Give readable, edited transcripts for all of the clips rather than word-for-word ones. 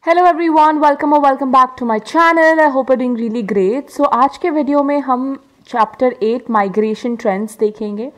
Hello everyone, welcome और welcome back to my channel. I hope you doing really great. So आज के video में हम chapter 8 migration trends देखेंगे।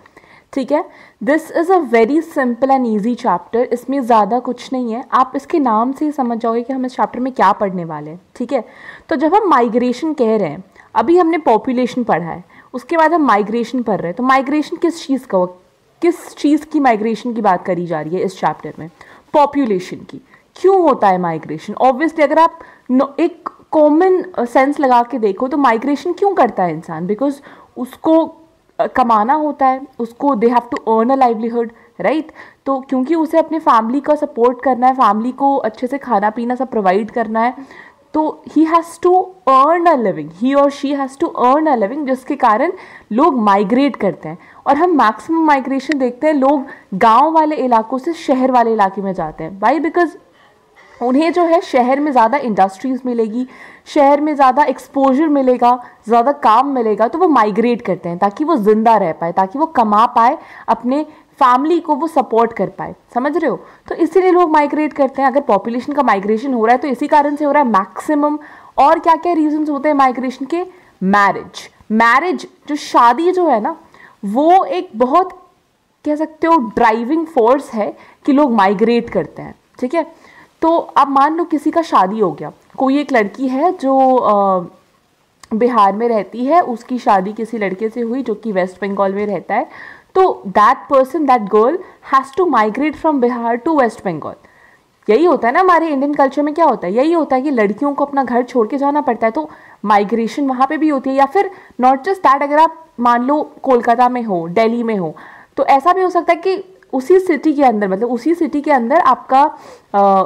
ठीक है, this is a very simple and easy chapter. इसमें ज़्यादा कुछ नहीं है, आप इसके नाम से ही समझ जाओगे कि हम इस चैप्टर में क्या पढ़ने वाले हैं। ठीक है, तो जब हम माइग्रेशन कह रहे हैं, अभी हमने पॉपुलेशन पढ़ा है, उसके बाद हम माइग्रेशन पढ़ रहे हैं। तो माइग्रेशन किस चीज़ की माइग्रेशन की बात करी जा रही है इस चैप्टर में? पॉपुलेशन की। क्यों होता है माइग्रेशन? ऑब्वियसली अगर आप एक कॉमन सेंस लगा के देखो तो माइग्रेशन क्यों करता है इंसान? बिकॉज उसको कमाना होता है, उसको they have to earn a livelihood, right? तो क्योंकि उसे अपने फैमिली का सपोर्ट करना है, फैमिली को अच्छे से खाना पीना सब प्रोवाइड करना है, तो he has to earn a living, he और she has to earn a living, जिसके कारण लोग माइग्रेट करते हैं। और हम मैक्सिमम माइग्रेशन देखते हैं, लोग गांव वाले इलाकों से शहर वाले इलाके में जाते हैं। वाई? बिकॉज उन्हें जो है शहर में ज़्यादा इंडस्ट्रीज़ मिलेगी, शहर में ज़्यादा एक्सपोजर मिलेगा, ज़्यादा काम मिलेगा, तो वो माइग्रेट करते हैं ताकि वो ज़िंदा रह पाए, ताकि वो कमा पाए, अपने फैमिली को वो सपोर्ट कर पाए। समझ रहे हो? तो इसीलिए लोग माइग्रेट करते हैं। अगर पॉपुलेशन का माइग्रेशन हो रहा है तो इसी कारण से हो रहा है मैक्सिमम। और क्या क्या रीजंस होते हैं माइग्रेशन के? मैरिज जो शादी जो है ना, वो एक बहुत कह सकते हो ड्राइविंग फोर्स है कि लोग माइग्रेट करते हैं। ठीक है, तो अब मान लो किसी का शादी हो गया, कोई एक लड़की है जो बिहार में रहती है, उसकी शादी किसी लड़के से हुई जो कि वेस्ट बंगाल में रहता है, तो that person, that girl has to migrate from Bihar to West Bengal. यही होता है ना हमारे इंडियन कल्चर में। क्या होता है? यही होता है कि लड़कियों को अपना घर छोड़ के जाना पड़ता है, तो माइग्रेशन वहाँ पे भी होती है। या फिर नॉट जस्ट दैट, अगर आप मान लो कोलकाता में हो, दिल्ली में हो, तो ऐसा भी हो सकता है कि उसी सिटी के अंदर, मतलब उसी सिटी के अंदर आपका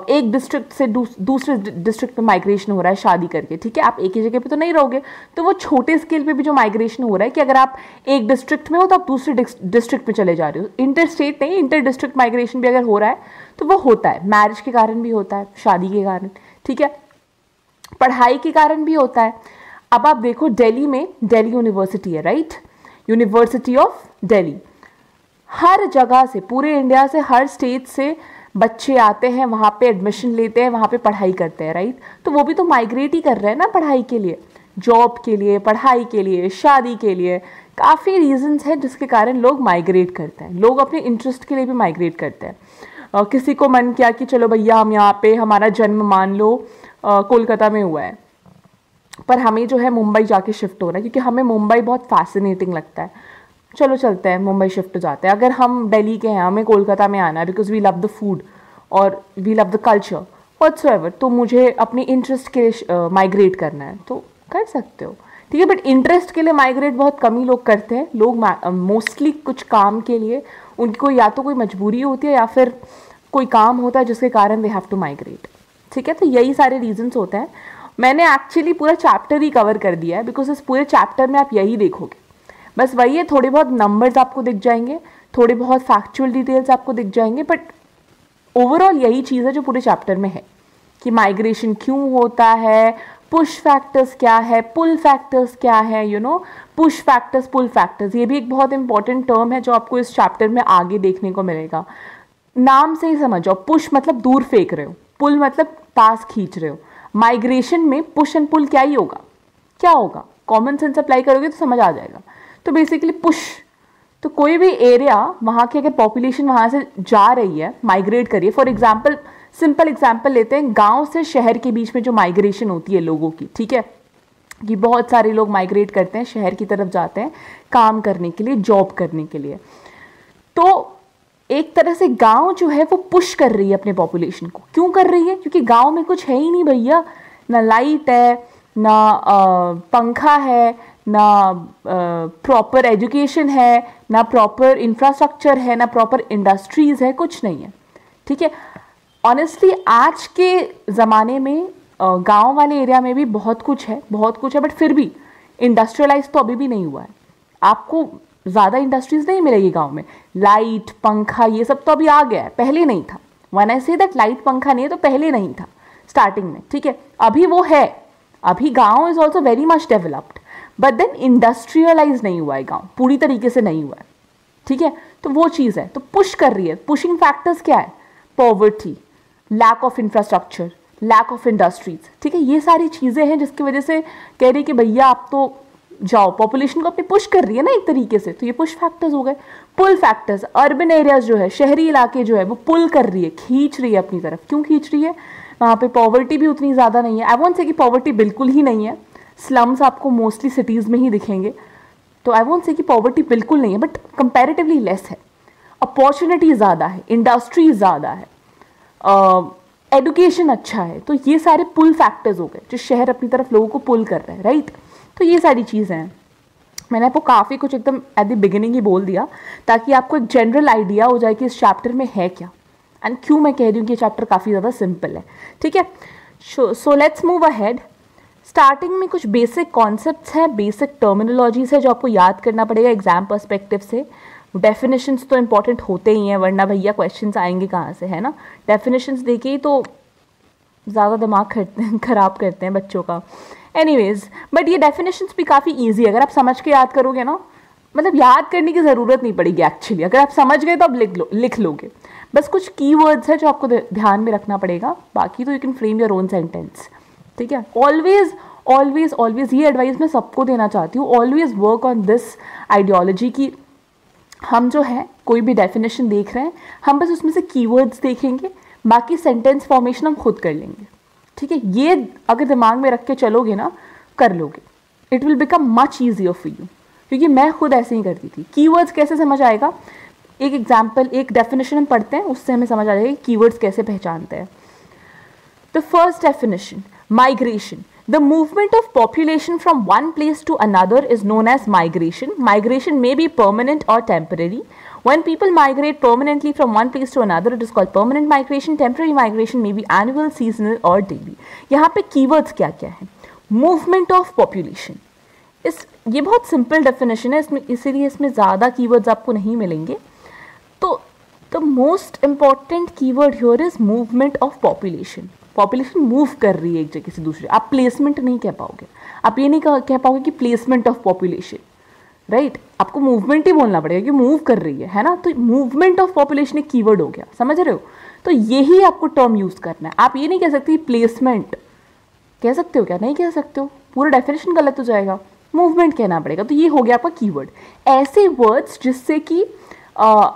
एक डिस्ट्रिक्ट से दूसरे डिस्ट्रिक्ट में माइग्रेशन हो रहा है शादी करके। ठीक है, आप एक ही जगह पे तो नहीं रहोगे, तो वो छोटे स्केल पे भी जो माइग्रेशन हो रहा है कि अगर आप एक डिस्ट्रिक्ट में हो तो आप दूसरे डिस्ट्रिक्ट में चले जा रहे हो। इंटर स्टेट नहीं, इंटर डिस्ट्रिक्ट माइग्रेशन भी अगर हो रहा है तो वो होता है। मैरिज के कारण भी होता है, शादी के कारण, ठीक है, पढ़ाई के कारण भी होता है। अब आप देखो, दिल्ली में दिल्ली यूनिवर्सिटी है, राइट? यूनिवर्सिटी ऑफ दिल्ली, हर जगह से, पूरे इंडिया से, हर स्टेट से बच्चे आते हैं, वहाँ पे एडमिशन लेते हैं, वहाँ पे पढ़ाई करते हैं, राइट? तो वो भी तो माइग्रेट ही कर रहे हैं ना पढ़ाई के लिए, जॉब के लिए, पढ़ाई के लिए, शादी के लिए। काफ़ी रीजंस हैं जिसके कारण लोग माइग्रेट करते हैं। लोग अपने इंटरेस्ट के लिए भी माइग्रेट करते हैं। किसी को मन किया कि चलो भैया, हम यहाँ पे, हमारा जन्म मान लो कोलकाता में हुआ है, पर हमें जो है मुंबई जाके शिफ्ट होना है क्योंकि हमें मुंबई बहुत फैसिनेटिंग लगता है, चलो चलते हैं मुंबई शिफ्ट हो जाते हैं। अगर हम दिल्ली के हैं, हमें कोलकाता में आना है because we love the food और we love the culture whatsoever, तो मुझे अपनी इंटरेस्ट के लिए माइग्रेट करना है, तो कर सकते हो। ठीक है, बट इंटरेस्ट के लिए माइग्रेट बहुत कम ही लोग करते हैं। लोग मोस्टली कुछ काम के लिए, उनको या तो कोई मजबूरी होती है या फिर कोई काम होता है जिसके कारण दे हैव टू माइग्रेट। ठीक है, तो यही सारे रीजंस होते हैं। मैंने एक्चुअली पूरा चैप्टर ही कवर कर दिया है बिकॉज इस पूरे चैप्टर में आप यही देखोगे। बस वही है, थोड़े बहुत नंबर्स आपको दिख जाएंगे, थोड़े बहुत फैक्चुअल डिटेल्स आपको दिख जाएंगे, बट ओवरऑल यही चीज़ है जो पूरे चैप्टर में है कि माइग्रेशन क्यों होता है, पुश फैक्टर्स क्या है, पुल फैक्टर्स क्या है, you know, push factors, pull factors, ये भी एक बहुत इंपॉर्टेंट टर्म है जो आपको इस चैप्टर में आगे देखने को मिलेगा। नाम से ही समझ जाओ, पुश मतलब दूर फेंक रहे हो, पुल मतलब पास खींच रहे हो। माइग्रेशन में पुश एंड पुल क्या ही होगा? क्या होगा? कॉमन सेंस अप्लाई करोगे तो समझ आ जाएगा। तो बेसिकली पुश, तो कोई भी एरिया, वहाँ की अगर पॉपुलेशन वहाँ से जा रही है, माइग्रेट करिए। फॉर एग्जांपल, सिंपल एग्जांपल लेते हैं, गांव से शहर के बीच में जो माइग्रेशन होती है लोगों की, ठीक है, कि बहुत सारे लोग माइग्रेट करते हैं, शहर की तरफ जाते हैं काम करने के लिए, जॉब करने के लिए। तो एक तरह से गांव जो है वो पुश कर रही है अपने पॉपुलेशन को। क्यों कर रही है? क्योंकि गांव में कुछ है ही नहीं भैया, ना लाइट है, ना पंखा है, ना प्रॉपर एजुकेशन है, ना प्रॉपर इंफ्रास्ट्रक्चर है, ना प्रॉपर इंडस्ट्रीज है, कुछ नहीं है। ठीक है, ऑनेस्टली आज के ज़माने में गांव वाले एरिया में भी बहुत कुछ है, बहुत कुछ है, बट फिर भी इंडस्ट्रियलाइज तो अभी भी नहीं हुआ है। आपको ज़्यादा इंडस्ट्रीज नहीं मिलेगी गांव में। लाइट, पंखा, ये सब तो अभी आ गया है, पहले नहीं था। When I say that light पंखा नहीं है, तो पहले नहीं था स्टार्टिंग में। ठीक है, अभी वो है, अभी गांव is also very much developed, but then industrialize नहीं हुआ है गांव, पूरी तरीके से नहीं हुआ है। ठीक है, तो वो चीज़ है, तो पुश कर रही है। पुशिंग फैक्टर्स क्या है? Poverty, lack of infrastructure, lack of industries, ठीक है, ये सारी चीज़ें हैं जिसकी वजह से कह रही कि भैया आप तो जाओ, पॉपुलेशन को अपनी पुश कर रही है ना एक तरीके से, तो ये पुश फैक्टर्स हो गए। पुल फैक्टर्स, अर्बन एरियाज जो है, शहरी इलाके जो है वो पुल कर रही है, खींच रही है अपनी तरफ। क्यों खींच रही है? वहाँ पे पॉवर्टी भी उतनी ज़्यादा नहीं है। आई वोंट से कि पॉवर्टी बिल्कुल ही नहीं है, स्लम्स आपको मोस्टली सिटीज़ में ही दिखेंगे, तो आई वोंट से कि पॉवर्टी बिल्कुल नहीं है, बट कंपैरेटिवली लेस है। अपॉर्चुनिटी ज़्यादा है, इंडस्ट्री ज़्यादा है, एडुकेशन अच्छा है। तो ये सारे पुल फैक्टर्स हो गए जो शहर अपनी तरफ लोगों को पुल कर रहे हैं, राइट। तो ये सारी चीज़ें हैं। मैंने आपको काफ़ी कुछ एकदम एट द बिगिनिंग ही बोल दिया ताकि आपको एक जनरल आइडिया हो जाए कि इस चैप्टर में है क्या एंड क्यों मैं कह रही हूँ कि ये चैप्टर काफ़ी ज़्यादा सिंपल है, ठीक है। So let's move ahead. Starting में कुछ बेसिक कॉन्सेप्ट्स हैं, बेसिक टर्मिनोलॉजीज है जो आपको याद करना पड़ेगा एग्जाम पर्सपेक्टिव से। डेफिनेशंस तो इंपॉर्टेंट होते ही हैं, वरना भैया क्वेश्चंस आएंगे कहाँ से, है ना। डेफिनेशंस देके ही तो ज़्यादा दिमाग खराब करते हैं बच्चों का। एनीवेज, बट ये डेफिनेशंस भी काफ़ी ईजी है, अगर आप समझ के याद करोगे ना, मतलब याद करने की ज़रूरत नहीं पड़ेगी एक्चुअली। अगर आप समझ गए तो आप लिख लोगे। बस कुछ कीवर्ड्स है जो आपको ध्यान में रखना पड़ेगा, बाकी तो you can frame your own sentence, ठीक है। ऑलवेज ऑलवेज ऑलवेज ये एडवाइस मैं सबको देना चाहती हूँ, always work on this ideology की हम जो है कोई भी डेफिनेशन देख रहे हैं, हम बस उसमें से कीवर्ड्स देखेंगे, बाकी सेंटेंस फॉर्मेशन हम खुद कर लेंगे, ठीक है। ये अगर दिमाग में रख के चलोगे ना, कर लोगे, it will become much easier for you, क्योंकि मैं खुद ऐसे ही करती थी। कीवर्ड्स कैसे समझ आएगा, एक एग्जाम्पल, एक डेफिनेशन हम पढ़ते हैं, उससे हमें समझ आ जाएगा कि कीवर्ड्स कैसे पहचानते हैं। The first definition, migration. The movement of population from one place to another is known as migration. Migration may be permanent or temporary. When people migrate permanently from one place to another, it is called permanent migration. Temporary migration may be annual, seasonal or daily. यहाँ पे keywords क्या क्या है? Movement of population. ये बहुत simple definition है, इसमें इसीलिए इसमें ज़्यादा कीवर्ड्स आपको नहीं मिलेंगे। तो the most important keyword here is movement of population. Population move कर रही है एक जगह से दूसरे, आप प्लेसमेंट नहीं कह पाओगे, आप ये नहीं कह पाओगे कि प्लेसमेंट ऑफ पॉपुलेशन, राइट। आपको मूवमेंट ही बोलना पड़ेगा कि मूव कर रही है ना। तो मूवमेंट ऑफ पॉपुलेशन एक कीवर्ड हो गया, समझ रहे हो। तो यही आपको टर्म यूज करना है, आप ये नहीं कह सकते प्लेसमेंट, कह सकते हो क्या? नहीं कह सकते हो, पूरा डेफिनेशन गलत हो जाएगा, मूवमेंट कहना पड़ेगा। तो ये हो गया आपका कीवर्ड। ऐसे वर्ड्स जिससे कि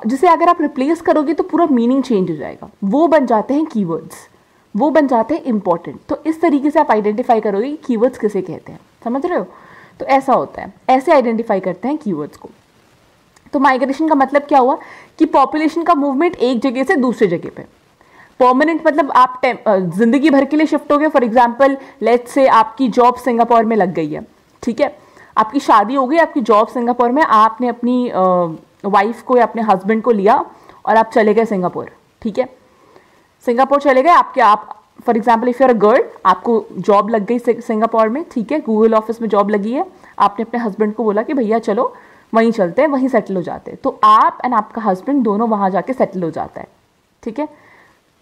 जिसे अगर आप रिप्लेस करोगे तो पूरा मीनिंग चेंज हो जाएगा, वो बन जाते हैं कीवर्ड्स, वो बन जाते हैं इंपॉर्टेंट। तो इस तरीके से आप आइडेंटिफाई करोगे कि कीवर्ड्स किसे कहते हैं, समझ रहे हो। तो ऐसा होता है, ऐसे आइडेंटिफाई करते हैं कीवर्ड्स को। तो माइग्रेशन का मतलब क्या हुआ कि पॉपुलेशन का मूवमेंट एक जगह से दूसरे जगह पे। परमानेंट मतलब आप जिंदगी भर के लिए शिफ्ट हो गए। फॉर एग्जाम्पल लेट्स से आपकी जॉब सिंगापुर में लग गई है, ठीक है, आपकी शादी हो गई, आपकी जॉब सिंगापुर में, आपने अपनी वाइफ को या अपने हस्बैंड को लिया और आप चले गए सिंगापुर, ठीक है। सिंगापुर चले गए, आप for example if you are a girl, आपको जॉब लग गई सिंगापुर में, ठीक है, गूगल ऑफिस में जॉब लगी है, आपने अपने हस्बैंड को बोला कि भैया चलो वहीं चलते हैं, वहीं सेटल हो जाते हैं। तो आप एंड आपका हस्बैंड दोनों वहाँ जाके सेटल हो जाता है, ठीक है।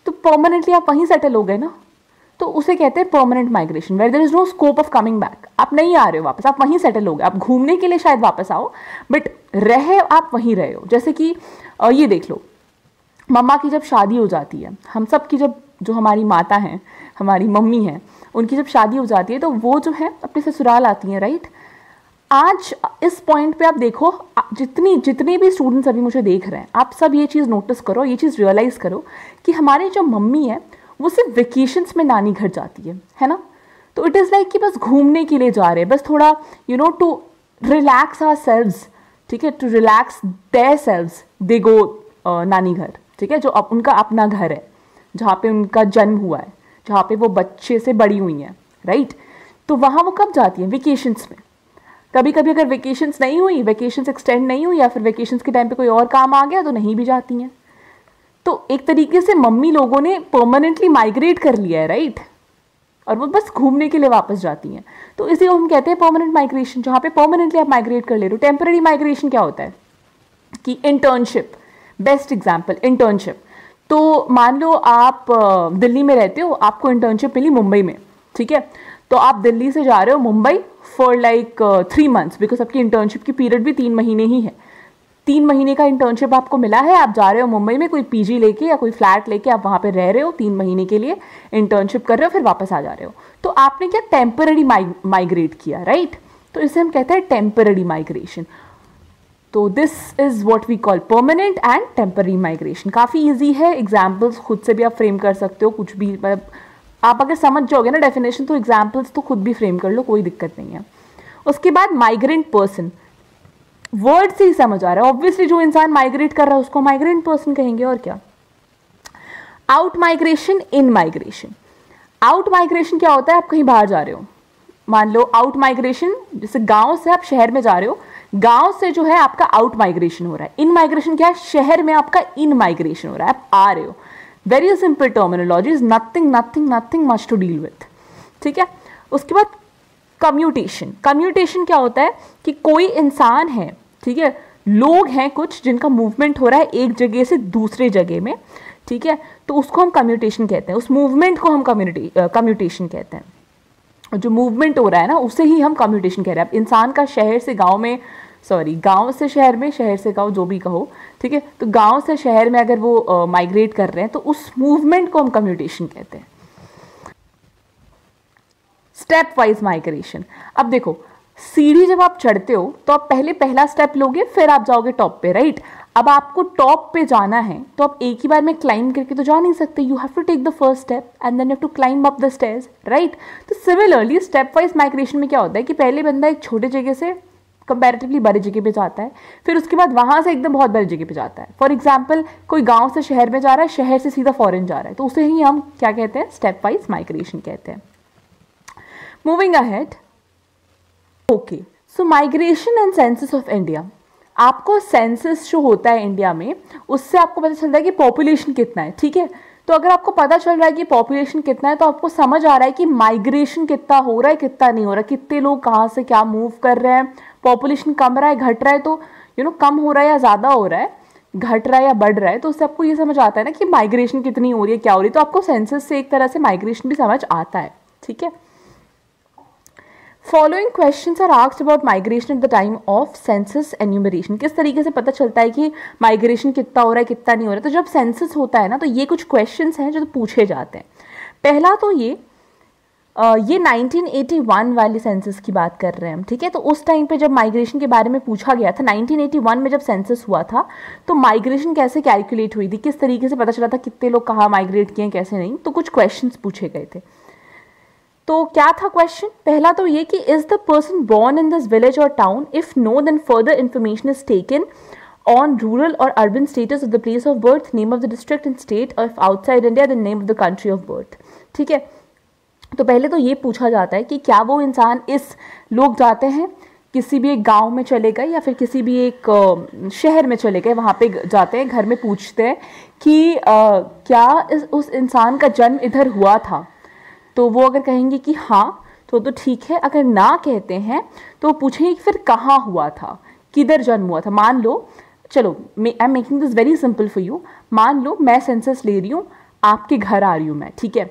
तो परमानेंटली आप वहीं सेटल हो गए ना, तो उसे कहते हैं permanent migration, where there is no scope of coming back. आप नहीं आ रहे हो वापस, आप वहीं सेटल हो गए। आप घूमने के लिए शायद वापस आओ, बट रहे आप वहीं रहे हो। जैसे कि ये देख लो, मम्मा की जब शादी हो जाती है, हम सब की जब, जो हमारी माता हैं, हमारी मम्मी हैं, उनकी जब शादी हो जाती है तो वो जो है अपने ससुराल आती हैं, राइट। आज इस पॉइंट पे आप देखो, जितने भी स्टूडेंट्स अभी मुझे देख रहे हैं, आप सब ये चीज़ नोटिस करो, ये चीज़ रियलाइज़ करो कि हमारी जो मम्मी है वो सिर्फ वेकेशंस में नानी घर जाती है ना। तो इट इज़ लाइक कि बस घूमने के लिए जा रहे हैं, बस थोड़ा टू रिलैक्स आवर सेल्व्स, ठीक है, टू रिलैक्स देयर सेल्व्स दे गो नानी घर, ठीक है, जो उनका अपना घर है, जहाँ पे उनका जन्म हुआ है, जहाँ पे वो बच्चे से बड़ी हुई हैं, राइट। तो वहाँ वो कब जाती हैं? वेकेशंस में। कभी कभी अगर वेकेशंस नहीं हुई, वेकेशंस एक्सटेंड नहीं हुई, या फिर वेकेशंस के टाइम पे कोई और काम आ गया तो नहीं भी जाती हैं। तो एक तरीके से मम्मी लोगों ने परमानेंटली माइग्रेट कर लिया है, राइट, और वो बस घूमने के लिए वापस जाती हैं। तो इसी को हम कहते हैं परमानेंट माइग्रेशन, जहाँ पे परमानेंटली आप माइग्रेट कर ले रहे हो। टेम्पररी माइग्रेशन क्या होता है कि इंटर्नशिप, बेस्ट एग्जाम्पल इंटर्नशिप। तो मान लो आप दिल्ली में रहते हो, आपको इंटर्नशिप मिली मुंबई में, ठीक है, तो आप दिल्ली से जा रहे हो Mumbai for like 3 months, because आपकी इंटर्नशिप की पीरियड भी 3 महीने ही है। 3 महीने का इंटर्नशिप आपको मिला है, आप जा रहे हो मुंबई में कोई पीजी लेके या कोई फ्लैट लेके, आप वहाँ पे रह रहे हो 3 महीने के लिए, इंटर्नशिप कर रहे हो, फिर वापस आ जा रहे हो, तो आपने क्या टेम्पररी माइग्रेट किया, राइट। तो इसे हम कहते हैं टेम्पररी माइग्रेशन। तो this is what we call permanent and temporary migration. काफ़ी ईजी है, एग्जाम्पल्स खुद से भी आप फ्रेम कर सकते हो, कुछ भी मतलब आप अगर समझ जाओगे ना डेफिनेशन तो एग्जाम्पल्स तो खुद भी फ्रेम कर लो, कोई दिक्कत नहीं है। उसके बाद माइग्रेंट पर्सन, वर्ड से ही समझ आ रहा है ऑब्वियसली, जो इंसान माइग्रेट कर रहा है उसको माइग्रेंट पर्सन कहेंगे, और क्या। आउट माइग्रेशन, इन माइग्रेशन। आउट माइग्रेशन क्या होता है, आप कहीं बाहर जा रहे हो, मान लो आउट माइग्रेशन, जैसे गांव से आप शहर में जा रहे हो, गांव से जो है आपका आउट माइग्रेशन हो रहा है। इन माइग्रेशन क्या है, शहर में आपका इन माइग्रेशन हो रहा है, आप आ रहे हो। Very simple terminology, is nothing nothing nothing much to deal with, ठीक है। उसके बाद कम्यूटेशन। कम्यूटेशन क्या होता है कि कोई इंसान है, ठीक है, लोग हैं कुछ जिनका मूवमेंट हो रहा है एक जगह से दूसरे जगह में, ठीक है, तो उसको हम कम्यूटेशन कहते हैं, उस मूवमेंट को हम कम्यूटेशन कहते हैं। जो मूवमेंट हो रहा है ना उसे ही हम कम्यूटेशन कह रहे हैं। अब इंसान का शहर से गांव में, सॉरी गांव से शहर में, शहर से गांव, जो भी कहो, ठीक है, तो गांव से शहर में अगर वो माइग्रेट कर रहे हैं तो उस मूवमेंट को हम कम्यूटेशन कहते हैं। Step wise migration. अब देखो सीढ़ी जब आप चढ़ते हो तो आप पहले पहला स्टेप लोगे, फिर आप जाओगे टॉप पे, राइट। अब आपको टॉप पे जाना है तो आप एक ही बार में क्लाइंब करके तो जा नहीं सकते, you have to take the first step and then you have to climb up the stairs, right. तो सिमिलरली स्टेप वाइज माइग्रेशन में क्या होता है कि पहले बंदा एक छोटे जगह से कंपैरेटिवली बड़ी जगह पे जाता है, फिर उसके बाद वहां से एकदम बहुत बड़ी जगह पे जाता है। फॉर एग्जाम्पल कोई गांव से शहर में जा रहा है, शहर से सीधा फॉरेन जा रहा है, तो उसे ही हम क्या कहते हैं, स्टेप वाइज माइग्रेशन कहते हैं। Moving ahead, okay, so migration and census of India. आपको सेंसस जो होता है इंडिया में उससे आपको पता चलता है कि पॉपुलेशन कितना है, ठीक है। तो अगर आपको पता चल रहा है कि पॉपुलेशन कितना है तो आपको समझ आ रहा है कि माइग्रेशन कितना हो रहा है, कितना नहीं हो रहा है, कितने लोग कहाँ से क्या मूव कर रहे हैं, पॉपुलेशन कम रहा है, घट रहा है, तो कम हो रहा है या ज़्यादा हो रहा है, घट रहा है या बढ़ रहा है, तो उससे आपको ये समझ आता है ना कि माइग्रेशन कितनी हो रही है, क्या हो रही है। तो आपको सेंसस से एक तरह से माइग्रेशन भी समझ आता है, ठीक है। Following questions are asked about migration at the time of census enumeration. किस तरीके से पता चलता है कि माइग्रेशन कितना हो रहा है, कितना नहीं हो रहा है। तो जब सेंसस होता है ना तो ये कुछ क्वेश्चंस हैं जो पूछे जाते हैं। पहला तो ये 1981 वाली सेंसस की बात कर रहे हैं हम, ठीक है। तो उस टाइम पे जब माइग्रेशन के बारे में पूछा गया था, 1981 में जब सेंसस हुआ था, तो माइग्रेशन कैसे कैलकुलेट हुई थी, किस तरीके से पता चला था कितने लोग कहाँ माइग्रेट किए, कैसे नहीं, तो कुछ क्वेश्चंस पूछे गए थे। तो क्या था क्वेश्चन, पहला तो ये कि is the person born in this village और town, if no then further information is taken on rural और urban status of the place of birth, name of the district and state, of outside India the name of the country of birth, ठीक है। तो पहले तो ये पूछा जाता है कि क्या वो इंसान, इस लोग जाते हैं किसी भी एक गांव में चले गए या फिर किसी भी एक शहर में चले गए, वहाँ पे जाते हैं, घर में पूछते हैं कि क्या उस इंसान का जन्म इधर हुआ था। तो वो अगर कहेंगे कि हाँ तो ठीक है, अगर ना कहते हैं तो पूछेंगे कि फिर कहाँ हुआ था, किधर जन्म हुआ था। मान लो, चलो I am making this very simple for you, मान लो मैं सेंसस ले रही हूँ, आपके घर आ रही हूँ मैं, ठीक है।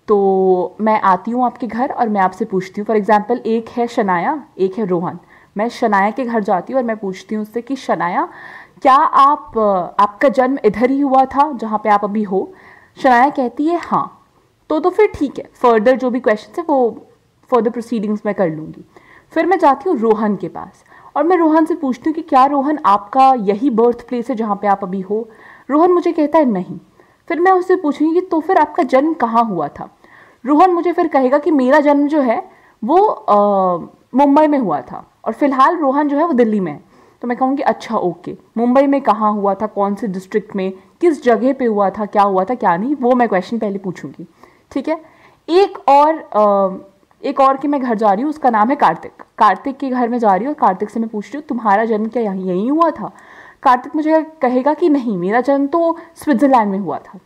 तो मैं आती हूँ आपके घर और मैं आपसे पूछती हूँ, फॉर एग्जाम्पल एक है शनाया, एक है रोहन। मैं शनाया के घर जाती हूँ और मैं पूछती हूँ उससे कि शनाया क्या आपका जन्म इधर ही हुआ था जहाँ पे आप अभी हो। शनाया कहती है हाँ, तो फिर ठीक है, फर्दर जो भी क्वेश्चन है वो फर्दर प्रोसीडिंग्स मैं कर लूँगी। फिर मैं जाती हूँ रोहन के पास और मैं रोहन से पूछती हूँ कि क्या रोहन आपका यही बर्थ प्लेस है जहाँ पे आप अभी हो। रोहन मुझे कहता है नहीं। फिर मैं उससे पूछूंगी कि तो फिर आपका जन्म कहाँ हुआ था। रोहन मुझे फिर कहेगा कि मेरा जन्म जो है वो मुंबई में हुआ था और फिलहाल रोहन जो है वो दिल्ली में है। तो मैं कहूँगी अच्छा ओके, मुंबई में कहाँ हुआ था, कौन से डिस्ट्रिक्ट में, किस जगह पे हुआ था क्या नहीं, वो मैं क्वेश्चन पहले पूछूंगी, ठीक है। एक और कि मैं घर जा रही हूँ, उसका नाम है कार्तिक। कार्तिक के घर में जा रही हूँ और कार्तिक से मैं पूछ रही हूँ तुम्हारा जन्म क्या यहीं हुआ था। कार्तिक मुझे कहेगा कि नहीं, मेरा जन्म तो स्विट्जरलैंड में हुआ था।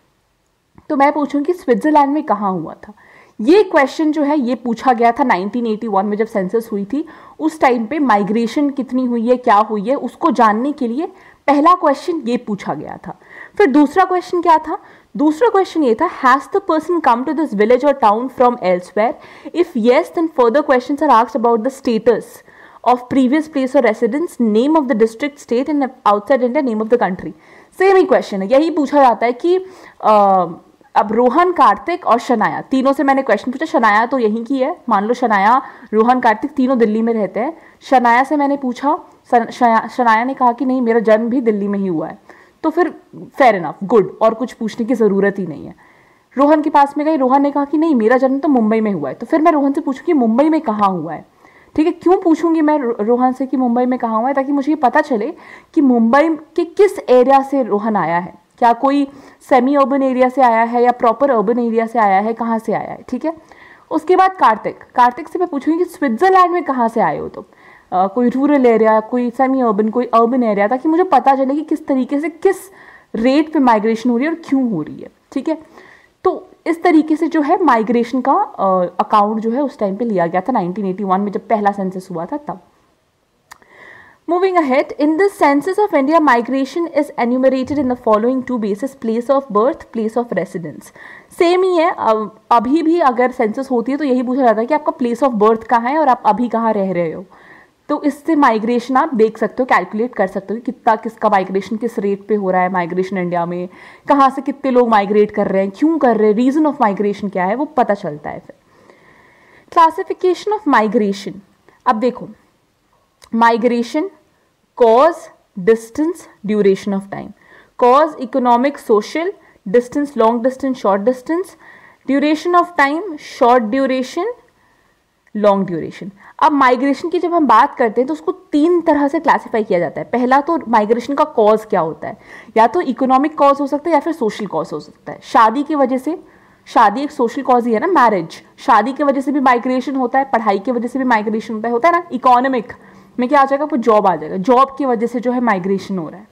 तो मैं पूछूंगी स्विट्जरलैंड में कहाँ हुआ था। ये क्वेश्चन जो है ये पूछा गया था 1981 में जब सेंसस हुई थी। उस टाइम पे माइग्रेशन कितनी हुई है, क्या हुई है, उसको जानने के लिए पहला क्वेश्चन ये पूछा गया था। फिर दूसरा क्वेश्चन क्या था, दूसरा क्वेश्चन ये था has the person come to this village और town from elsewhere, if yes then further questions are asked about the status of previous place of residence, name of the district, state and outside India, name of the country. Same he question है, यही पूछा जाता है कि अब रोहन, कार्तिक और शनाया, तीनों से मैंने क्वेश्चन पूछा। शनाया तो यहीं की है, मान लो शनाया, रोहन, कार्तिक तीनों दिल्ली में रहते हैं। शनाया से मैंने पूछा, शनाया ने कहा कि नहीं मेरा जन्म भी दिल्ली में ही हुआ है, तो फिर फेयर इनफ, गुड, और कुछ पूछने की ज़रूरत ही नहीं है। रोहन के पास में गई, रोहन ने कहा कि नहीं मेरा जन्म तो मुंबई में हुआ है, तो फिर मैं रोहन से पूछूं कि मुंबई में कहाँ हुआ है। ठीक है, क्यों पूछूंगी मैं रोहन से कि मुंबई में कहाँ हुआ है? ताकि मुझे ये पता चले कि मुंबई के किस एरिया से रोहन आया है, क्या कोई सेमी अर्बन एरिया से आया है या प्रॉपर अर्बन एरिया से आया है, कहाँ से आया है। ठीक है, उसके बाद कार्तिक, कार्तिक से मैं पूछूंगी कि स्विट्जरलैंड में कहाँ से आए हो तुम, कोई रूरल एरिया, कोई सेमी अर्बन, कोई अर्बन एरिया, ताकि मुझे पता चले कि किस तरीके से, किस रेट पे माइग्रेशन हो रही है और क्यों हो रही है। ठीक है, तो इस तरीके से जो है माइग्रेशन का अकाउंट जो है उस टाइम पे लिया गया था 1981 में, जब पहला सेंसस हुआ था तब। Moving ahead, in the census of India migration is enumerated in the following two basis, place of birth, place of residence. Same ही है, अभी भी अगर सेंसस होती है तो यही पूछा जाता है कि आपका प्लेस ऑफ बर्थ कहाँ है और आप अभी कहाँ रह रहे हो। तो इससे माइग्रेशन आप देख सकते हो, कैलकुलेट कर सकते हो कि कितना किसका माइग्रेशन किस रेट पे हो रहा है, माइग्रेशन इंडिया में कहाँ से कितने लोग माइग्रेट कर रहे हैं, क्यों कर रहे हैं, रीजन ऑफ माइग्रेशन क्या है, वो पता चलता है। फिर क्लासिफिकेशन ऑफ माइग्रेशन, अब देखो migration, cause, distance, duration of time. Cause economic, social, distance long distance, short distance, duration of time short duration, long duration. अब माइग्रेशन की जब हम बात करते हैं तो उसको तीन तरह से क्लासिफाई किया जाता है। पहला तो माइग्रेशन का कॉज क्या होता है, या तो इकोनॉमिक कॉज हो सकता है या फिर सोशल कॉज हो सकता है। शादी की वजह से, शादी एक सोशल कॉज ही है ना, मैरिज, शादी की वजह से भी माइग्रेशन होता है, पढ़ाई की वजह से भी माइग्रेशन होता है ना। इकोनॉमिक में क्या आ जाएगा, आपको जॉब आ जाएगा, जॉब की वजह से जो है माइग्रेशन हो रहा है।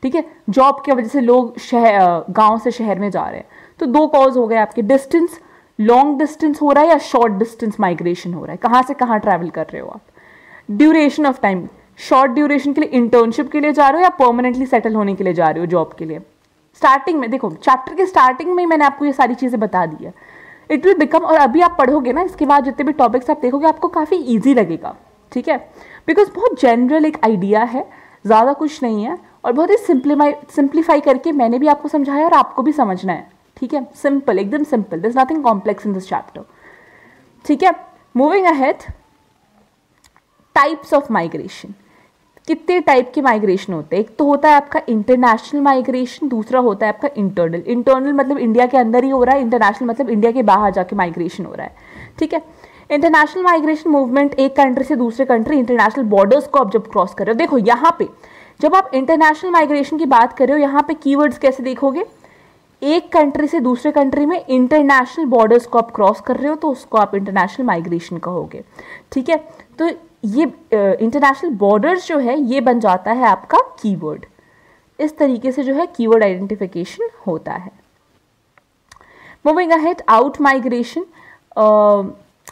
ठीक है, जॉब की वजह से लोग शहर, गाँव से शहर में जा रहे हैं, तो दो कॉज हो गए आपके। डिस्टेंस, लॉन्ग डिस्टेंस हो रहा है या शॉर्ट डिस्टेंस माइग्रेशन हो रहा है, कहाँ से कहाँ ट्रैवल कर रहे हो आप। Duration of time, short duration के लिए इंटर्नशिप के लिए जा रहे हो या परमानेंटली सेटल होने के लिए जा रहे हो जॉब के लिए। स्टार्टिंग में देखो, चैप्टर के स्टार्टिंग में मैंने आपको ये सारी चीज़ें बता दी है। इट विल बिकम, और अभी आप पढ़ोगे ना, इसके बाद जितने भी टॉपिक्स आप देखोगे आपको काफ़ी ईजी लगेगा। ठीक है, बिकॉज बहुत जनरल एक आइडिया है, ज़्यादा कुछ नहीं है, और बहुत ही सिंप्लीफाई करके मैंने भी आपको समझाया और आपको भी समझना है। ठीक है, सिंपल, एकदम simple, there is nothing complex in this chapter. ठीक है, moving ahead, types of migration. कितने टाइप के माइग्रेशन होते हैं? एक तो होता है आपका इंटरनेशनल माइग्रेशन, दूसरा होता है आपका इंटरनल। इंटरनल मतलब इंडिया के अंदर ही हो रहा है, इंटरनेशनल मतलब इंडिया के बाहर जाके माइग्रेशन हो रहा है। ठीक है, इंटरनेशनल माइग्रेशन मूवमेंट, एक कंट्री से दूसरे कंट्री, इंटरनेशनल बॉर्डर्स को आप जब क्रॉस कर रहे हो। देखो यहाँ पे जब आप इंटरनेशनल माइग्रेशन की बात कर रहे हो, यहाँ पे कीवर्ड्स कैसे देखोगे, एक कंट्री से दूसरे कंट्री में इंटरनेशनल बॉर्डर्स को आप क्रॉस कर रहे हो तो उसको आप इंटरनेशनल माइग्रेशन कहोगे। ठीक है, तो ये इंटरनेशनल बॉर्डर्स जो है ये बन जाता है आपका कीवर्ड। इस तरीके से जो है कीवर्ड आइडेंटिफिकेशन होता है। Moving ahead, out migration.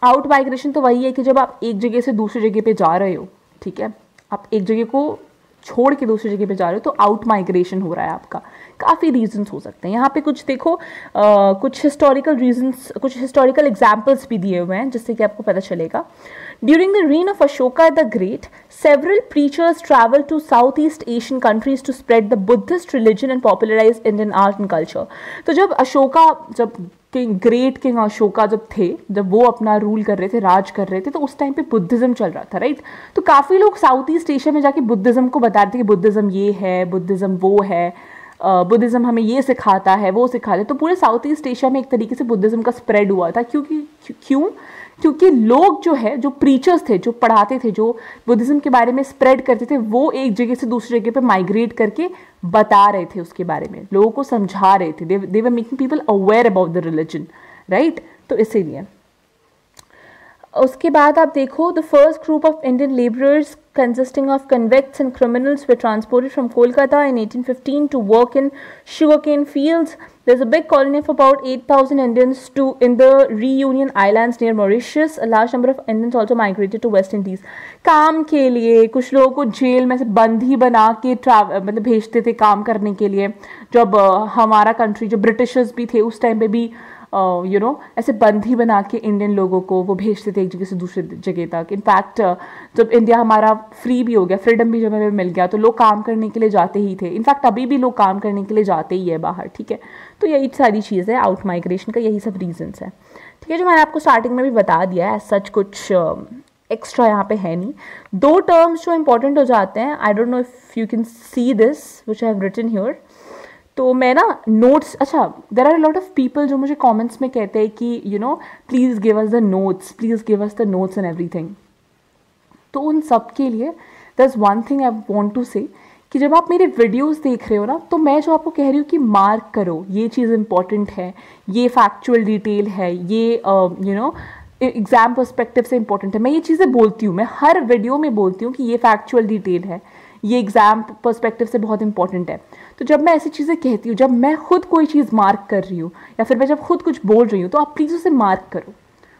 Out migration तो वही है कि जब आप एक जगह से दूसरी जगह पे जा रहे हो, ठीक है, आप एक जगह को छोड़ के दूसरी जगह पे जा रहे हो तो आउट माइग्रेशन हो रहा है आपका। काफ़ी रीजंस हो सकते हैं यहाँ पे, कुछ देखो कुछ हिस्टोरिकल रीजंस, कुछ हिस्टोरिकल एग्जाम्पल्स भी दिए हुए हैं जिससे कि आपको पता चलेगा। During the reign of Ashoka the Great, several preachers traveled to Southeast Asian countries to spread the Buddhist religion and popularize Indian art and culture। तो जब अशोका, जब ग्रेट किंग अशोका जब थे, जब वो अपना रूल कर रहे थे, राज कर रहे थे, तो उस टाइम पे बुद्धिज्म चल रहा था, राइट। तो काफ़ी लोग साउथ ईस्ट एशिया में जाके बुद्धिज्म को बता रहे थे कि बुद्धिज्म ये है, बुद्धिज्म वो है, बुद्धिज्म हमें ये सिखाता है, वो सिखाता है। तो पूरे साउथ ईस्ट एशिया में एक तरीके से बुद्धिज्म का स्प्रेड हुआ था। क्योंकि लोग जो है, जो प्रीचर्स थे, जो पढ़ाते थे, जो बुद्धिज्म के बारे में स्प्रेड करते थे, वो एक जगह से दूसरी जगह पे माइग्रेट करके बता रहे थे उसके बारे में, लोगों को समझा रहे थे। They were making people aware about the religion, right. तो इसीलिए उसके बाद आप देखो, the first group of Indian labourers consisting of convicts and criminals were transported from Kolkata in 1815 to work in sugarcane fields. There's a big colony of about 8,000 Indians in the Reunion Islands near Mauritius. A large number of Indians also migrated to West Indies. काम के लिए कुछ लोगों को jail में से बंदी बना के मतलब भेजते थे काम करने के लिए। जब हमारा कंट्री, जो ब्रिटिशर्स भी थे उस टाइम पे भी ऐसे बंदी बना के इंडियन लोगों को वो भेजते थे एक जगह से दूसरी जगह तक। इनफैक्ट जब इंडिया हमारा फ्री भी हो गया, फ्रीडम भी जब हमें मिल गया, तो लोग काम करने के लिए जाते ही थे। इनफैक्ट अभी भी लोग काम करने के लिए जाते ही है बाहर, ठीक है। तो यही सारी चीज़ है आउट माइग्रेशन का, यही सब रीजंस है, ठीक है, जो मैंने आपको स्टार्टिंग में भी बता दिया है। सच कुछ एक्स्ट्रा यहाँ पे है नहीं। 2 टर्म्स जो इंपॉर्टेंट हो जाते हैं, I don't know if you can see this which I have written here. तो मैं ना नोट्स, अच्छा there are lot of people जो मुझे कमेंट्स में कहते हैं कि please give us the notes, please give us the notes and everything. तो उन सब के लिए there is one thing I want to say कि जब आप मेरे वीडियोस देख रहे हो ना, तो मैं जो आपको कह रही हूँ कि मार्क करो, ये चीज़ इंपॉर्टेंट है, ये फैक्चुअल डिटेल है, ये एग्जाम पर्सपेक्टिव से इंपॉर्टेंट है, मैं ये चीज़ें बोलती हूँ, मैं हर वीडियो में बोलती हूँ कि ये फैक्चुअल डिटेल है, ये एग्जाम पर्सपेक्टिव से बहुत इंपॉर्टेंट है। तो जब मैं ऐसी चीज़ें कहती हूँ, जब मैं खुद कोई चीज़ मार्क कर रही हूँ या फिर मैं जब खुद कुछ बोल रही हूँ, तो आप प्लीज़ उसे मार्क करो।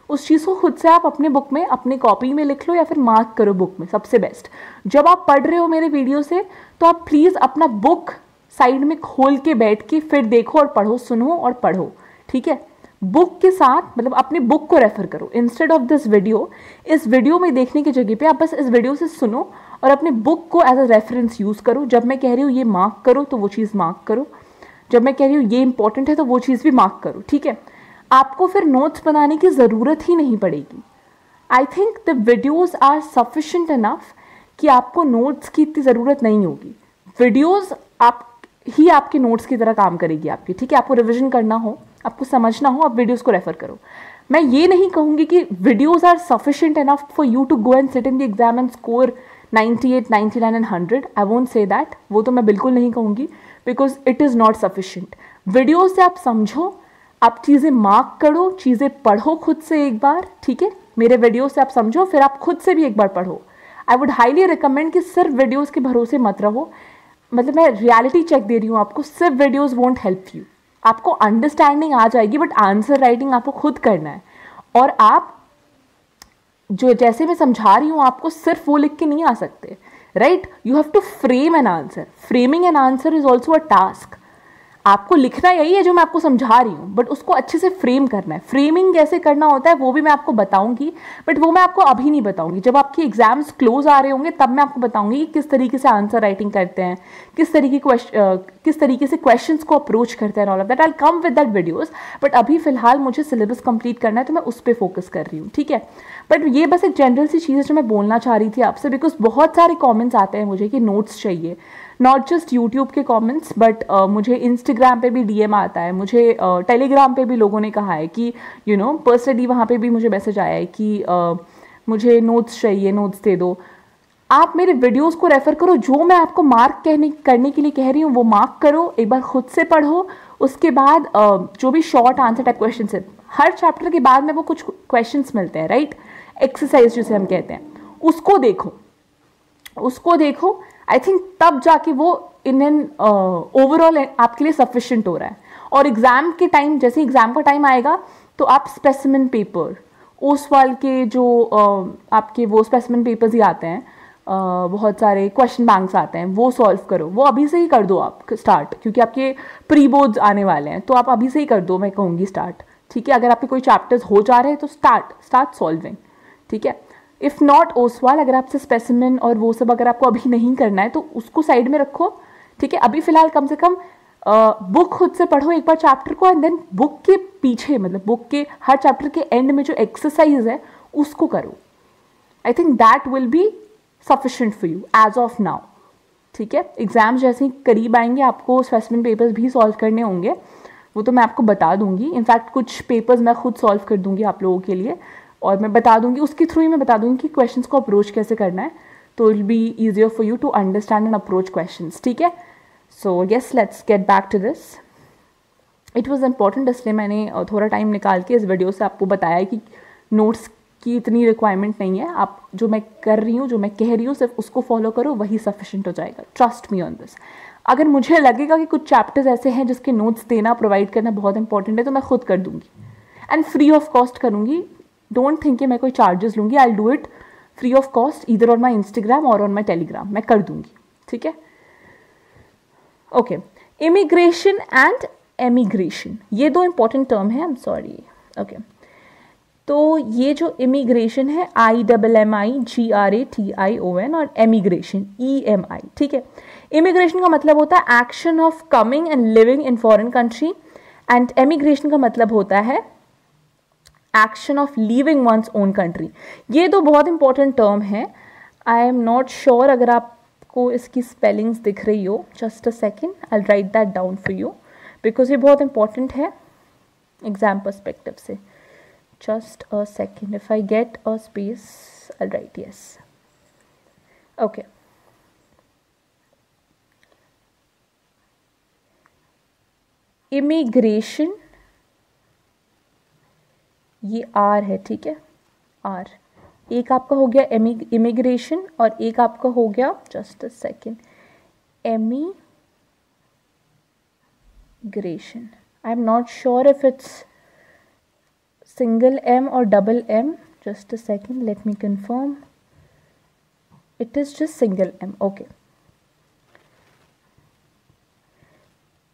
उस चीज़ को खुद से आप अपने बुक में, अपने कॉपी में लिख लो या फिर मार्क करो बुक में, सबसे बेस्ट। जब आप पढ़ रहे हो मेरे वीडियो से, तो आप प्लीज़ अपना बुक साइड में खोल के बैठ के फिर देखो और पढ़ो, सुनो और पढ़ो, ठीक है। बुक के साथ मतलब अपने बुक को रेफर करो इंस्टेड ऑफ दिस वीडियो। इस वीडियो में देखने की जगह पे आप बस इस वीडियो से सुनो और अपने बुक को एज अ रेफरेंस यूज़ करो। जब मैं कह रही हूँ ये मार्क करो, तो वो चीज़ मार्क करो। जब मैं कह रही हूँ ये इंपॉर्टेंट है, तो वो चीज़ भी मार्क करो, ठीक है। आपको फिर नोट्स बनाने की ज़रूरत ही नहीं पड़ेगी। I think the videos are sufficient enough कि आपको नोट्स की इतनी ज़रूरत नहीं होगी। वीडियोज़ आपके नोट्स की तरह काम करेगी आपकी, ठीक है। आपको रिविजन करना हो, आपको समझना हो, आप वीडियोज़ को रेफर करो। मैं ये नहीं कहूँगी कि videos are sufficient enough for you to go and sit in the exam and score 98, 99 and 100। I won't say that, वो तो मैं बिल्कुल नहीं कहूँगी, because it is not sufficient. Video से आप समझो, आप चीज़ें मार्क करो, चीज़ें पढ़ो खुद से एक बार, ठीक है। मेरे वीडियो से आप समझो, फिर आप खुद से भी एक बार पढ़ो। आई वुड हाईली रिकमेंड कि सिर्फ वीडियोज़ के भरोसे मत रहो। मतलब मैं रियलिटी चेक दे रही हूँ आपको, सिर्फ वीडियोज़ वोंट हेल्प यू। आपको अंडरस्टैंडिंग आ जाएगी, बट आंसर राइटिंग आपको खुद करना है। और आप जो जैसे मैं समझा रही हूँ आपको, सिर्फ वो लिख के नहीं आ सकते, right. You have to frame an answer. Framing an answer is also a task. आपको लिखना यही है जो मैं आपको समझा रही हूँ, बट उसको अच्छे से फ्रेम करना है। फ्रेमिंग कैसे करना होता है वो भी मैं आपको बताऊंगी, बट वो मैं आपको अभी नहीं बताऊंगी। जब आपके एग्जाम्स क्लोज आ रहे होंगे तब मैं आपको बताऊंगी कि किस तरीके से आंसर राइटिंग करते हैं, किस तरीके से क्वेश्चंस को अप्रोच करते हैं, all of that. I come with that videos, but अभी फिलहाल मुझे सिलेबस कंप्लीट करना है, तो मैं उस पर फोकस कर रही हूँ, ठीक है। बट ये बस एक जनरल सी चीज़ है जो मैं बोलना चाह रही थी आपसे, बिकॉज बहुत सारे कॉमेंट्स आते हैं मुझे कि नोट्स चाहिए। नॉट जस्ट यूट्यूब के कमेंट्स, बट मुझे इंस्टाग्राम पे भी डीएम आता है, मुझे टेलीग्राम पे भी लोगों ने कहा है कि पर्सनली वहाँ पे भी मुझे मैसेज आया है कि मुझे नोट्स चाहिए, नोट्स दे दो। आप मेरे वीडियोस को रेफर करो, जो मैं आपको मार्क करने के लिए कह रही हूँ वो मार्क करो, एक बार खुद से पढ़ो। उसके बाद जो भी शॉर्ट आंसर टाइप क्वेश्चन है, हर चैप्टर के बाद में वो कुछ क्वेश्चंस मिलते हैं, राइट, एक्सरसाइज जिसे हम कहते हैं, उसको देखो। आई थिंक तब जाके वो इन एन ओवरऑल आपके लिए सफिशिएंट हो रहा है। और एग्जाम के टाइम, जैसे एग्जाम का टाइम आएगा, तो आप स्पेसिमेन पेपर, ओसवाल के जो आपके वो स्पेसिमेन पेपर्स ही आते हैं, बहुत सारे क्वेश्चन बैंक्स आते हैं, वो सॉल्व करो। वो अभी से ही कर दो आप स्टार्ट, क्योंकि आपके प्री बोर्ड्स आने वाले हैं, तो आप अभी से ही कर दो, मैं कहूँगी स्टार्ट, ठीक है। अगर आपके कोई चैप्टर्स हो जा रहे हैं तो स्टार्ट सॉल्विंग, ठीक है। इफ़ नॉट ओसवाल, अगर आपसे स्पेसिमेन और वो सब अगर आपको अभी नहीं करना है, तो उसको साइड में रखो, ठीक है। अभी फिलहाल कम से कम बुक खुद से पढ़ो एक बार चैप्टर को, एंड देन बुक के पीछे, मतलब बुक के हर चैप्टर के एंड में जो एक्सरसाइज है उसको करो। I think that will be sufficient for you as of now, ठीक है। एग्जाम जैसे ही करीब आएंगे, आपको स्पेसिमेन पेपर्स भी सॉल्व करने होंगे, वो तो मैं आपको बता दूंगी। इनफैक्ट कुछ पेपर्स मैं खुद सॉल्व कर दूंगी आप लोगों के लिए, और मैं बता दूंगी, उसके थ्रू ही मैं बता दूंगी कि क्वेश्चंस को अप्रोच कैसे करना है, तो it be easier for you to understand and approach questions, ठीक है। So yes, let's get back to this. It was important, इसलिए मैंने थोड़ा टाइम निकाल के इस वीडियो से आपको बताया कि नोट्स की इतनी रिक्वायरमेंट नहीं है। आप जो मैं कर रही हूँ, जो मैं कह रही हूँ, सिर्फ उसको फॉलो करो, वही सफिशिएंट हो जाएगा। Trust me on this. अगर मुझे लगेगा कि कुछ चैप्टर्स ऐसे हैं जिसके नोट्स देना, प्रोवाइड करना बहुत इंपॉर्टेंट है, तो मैं खुद कर दूंगी, एंड फ्री ऑफ कॉस्ट करूँगी। डोंट थिंक कि मैं कोई चार्जेस लूँगी। I do it free of cost, either on my Instagram और ऑन माई टेलीग्राम। मैं कर दूँगी, ठीक है। ओके, इमिग्रेशन एंड एमिग्रेशन, ये दो इंपॉर्टेंट टर्म है, आई एम सॉरी, ओके। तो ये जो इमिग्रेशन है IMMIGRATION और एमिग्रेशन EMI, ठीक है। इमिग्रेशन का मतलब होता है action of coming and living in foreign country, and emigration का मतलब होता है action of leaving one's own country. ये दो बहुत इंपॉर्टेंट टर्म है। आई एम नॉट श्योर अगर आपको इसकी स्पेलिंग्स दिख रही हो, just a second, I right that down for you because ये बहुत इंपॉर्टेंट है एग्जाम पर्सपेक्टिव से। Just a second, if I get a space, I'll write yes. Okay. Immigration, ये R है, ठीक है, R। एक आपका हो गया इमिग्रेशन और एक आपका हो गया, just a second, emigration. I am not sure if it's single M or double M, just a second, let me confirm, it is just single M, okay।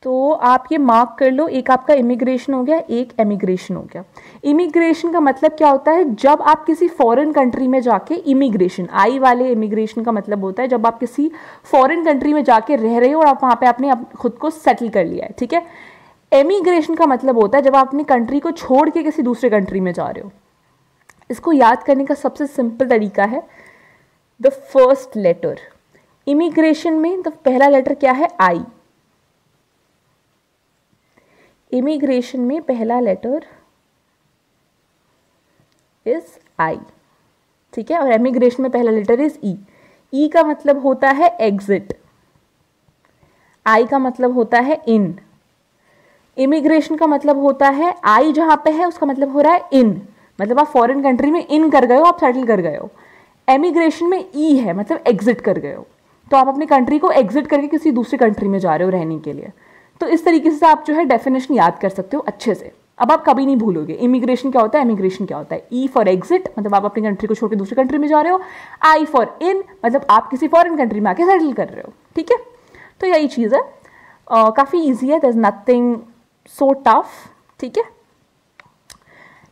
तो आप ये मार्क कर लो, एक आपका इमिग्रेशन हो गया, एक एमिग्रेशन हो गया। इमिग्रेशन का मतलब क्या होता है, जब आप किसी फॉरेन कंट्री में जाके, इमिग्रेशन आई वाले इमिग्रेशन का मतलब होता है जब आप किसी फॉरेन कंट्री में जाके रह रहे हो और आप वहाँ पे आपने खुद को सेटल कर लिया है, ठीक है। एमिग्रेशन का मतलब होता है जब आप अपनी कंट्री को छोड़ के किसी दूसरे कंट्री में जा रहे हो। इसको याद करने का सबसे सिंपल तरीका है द फर्स्ट लेटर। इमिग्रेशन में द पहला लेटर क्या है, आई। इमिग्रेशन में पहला लेटर इज आई, ठीक है। और एमिग्रेशन में पहला लेटर इज ई। ई का मतलब होता है एग्जिट, आई का मतलब होता है इन। इमिग्रेशन का मतलब होता है आई जहां पे है उसका मतलब हो रहा है इन, मतलब आप फॉरेन कंट्री में इन कर गए हो, आप सेटल कर गए हो। एमिग्रेशन में ई है, मतलब एग्जिट कर गए हो, तो आप अपनी कंट्री को एग्जिट करके किसी दूसरी कंट्री में जा रहे हो रहने के लिए। तो इस तरीके से आप जो है डेफिनेशन याद कर सकते हो अच्छे से। अब आप कभी नहीं भूलोगे इमिग्रेशन क्या होता है, एमिग्रेशन क्या होता है। ई फॉर एग्जिट, मतलब आप अपनी कंट्री को छोड़ के दूसरी कंट्री में जा रहे हो। आई फॉर इन, मतलब आप किसी फॉरेन कंट्री में आके सेटल कर रहे हो, ठीक है। तो यही चीज़ है, काफ़ी ईजी है, there is nothing so tough, ठीक है।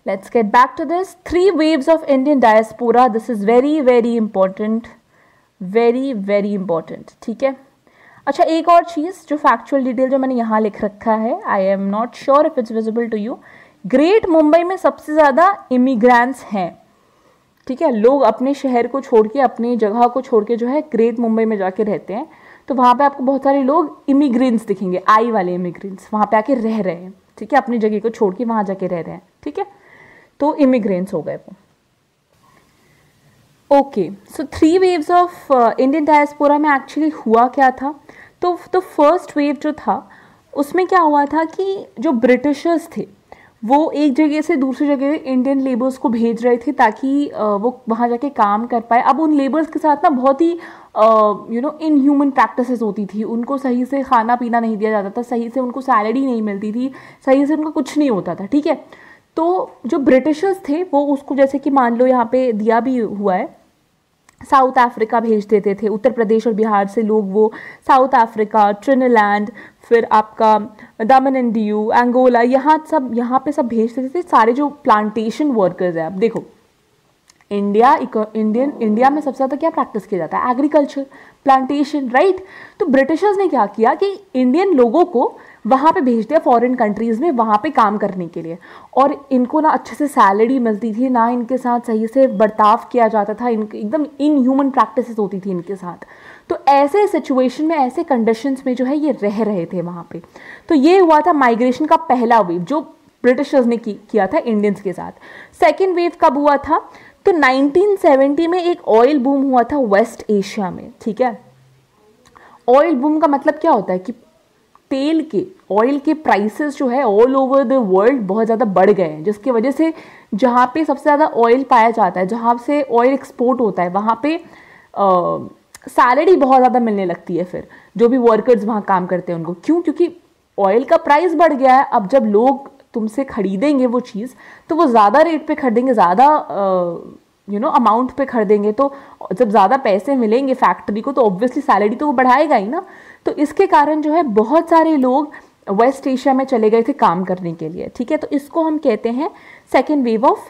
Let's get back to this. 3 waves of Indian diaspora. This is very very important, very very important, ठीक है। अच्छा, एक और चीज़ जो फैक्चुअल डिटेल जो मैंने यहाँ लिख रखा है, I am not sure if it's visible to you. Great Mumbai में सबसे ज़्यादा इमिग्रेंट्स हैं, ठीक है। लोग अपने शहर को छोड़ के, अपनी जगह को छोड़ के जो है ग्रेट मुंबई में जाके रहते हैं, तो वहाँ पे आपको बहुत सारे लोग इमिग्रेंट्स दिखेंगे, आई वाले इमिग्रेंट्स वहाँ पे आके रह रहे हैं, ठीक है। अपनी जगह को छोड़ के वहाँ जाके रह रहे हैं, ठीक है। तो इमिग्रेंट्स हो गए वो। Okay, so 3 waves of Indian diaspora में एक्चुअली हुआ क्या था। तो फर्स्ट वेव जो था उसमें क्या हुआ था कि जो ब्रिटिशर्स थे वो एक जगह से दूसरी जगह इंडियन लेबर्स को भेज रहे थे ताकि वो वहाँ जाके काम कर पाए। अब उन लेबर्स के साथ ना बहुत ही इनह्यूमन प्रैक्टिसेस होती थी। उनको सही से खाना पीना नहीं दिया जाता था, सही से उनको सैलरी नहीं मिलती थी, सही से उनका कुछ नहीं होता था, ठीक है। तो जो ब्रिटिशर्स थे वो उसको, जैसे कि मान लो यहाँ पे दिया भी हुआ है, साउथ अफ्रीका भेज देते थे। उत्तर प्रदेश और बिहार से लोग वो साउथ अफ्रीका, ट्रिनिलैंड, फिर आपका दमन एंड दियू, अंगोला, यहाँ पे सब भेज देते थे सारे जो प्लांटेशन वर्कर्स हैं। अब देखो इंडिया में सबसे ज़्यादा क्या प्रैक्टिस किया जाता है, एग्रीकल्चर, प्लांटेशन, राइट। तो ब्रिटिशर्स ने क्या किया कि इंडियन लोगों को वहाँ पे भेज दिया फॉरेन कंट्रीज़ में, वहाँ पे काम करने के लिए। और इनको ना अच्छे से सैलरी मिलती थी, ना इनके साथ सही से बर्ताव किया जाता था, एकदम इनह्यूमन प्रैक्टिसेस होती थी इनके साथ। तो ऐसे सिचुएशन में, ऐसे कंडीशंस में जो है ये रह रहे थे वहाँ पे। तो ये हुआ था माइग्रेशन का पहला वेव जो ब्रिटिशर्स ने किया था इंडियंस के साथ। सेकेंड वेव कब हुआ था, तो 1970 में एक ऑयल बूम हुआ था वेस्ट एशिया में, ठीक है। ऑयल बूम का मतलब क्या होता है कि ऑयल के प्राइसेस जो है ऑल ओवर द वर्ल्ड बहुत ज़्यादा बढ़ गए हैं, जिसकी वजह से जहाँ पे सबसे ज़्यादा ऑयल पाया जाता है, जहाँ से ऑयल एक्सपोर्ट होता है, वहाँ पे सैलरी बहुत ज़्यादा मिलने लगती है फिर जो भी वर्कर्स वहाँ काम करते हैं उनको। क्यों? क्योंकि ऑयल का प्राइस बढ़ गया है। अब जब लोग तुमसे खरीदेंगे वो चीज़ तो वो ज़्यादा रेट पे खरीदेंगे, ज़्यादा अमाउंट पे खरीदेंगे। तो जब ज़्यादा पैसे मिलेंगे फैक्ट्री को तो ऑब्वियसली सैलरी तो वो बढ़ाएगा ही ना। तो इसके कारण जो है बहुत सारे लोग वेस्ट एशिया में चले गए थे काम करने के लिए, ठीक है। तो इसको हम कहते हैं second wave of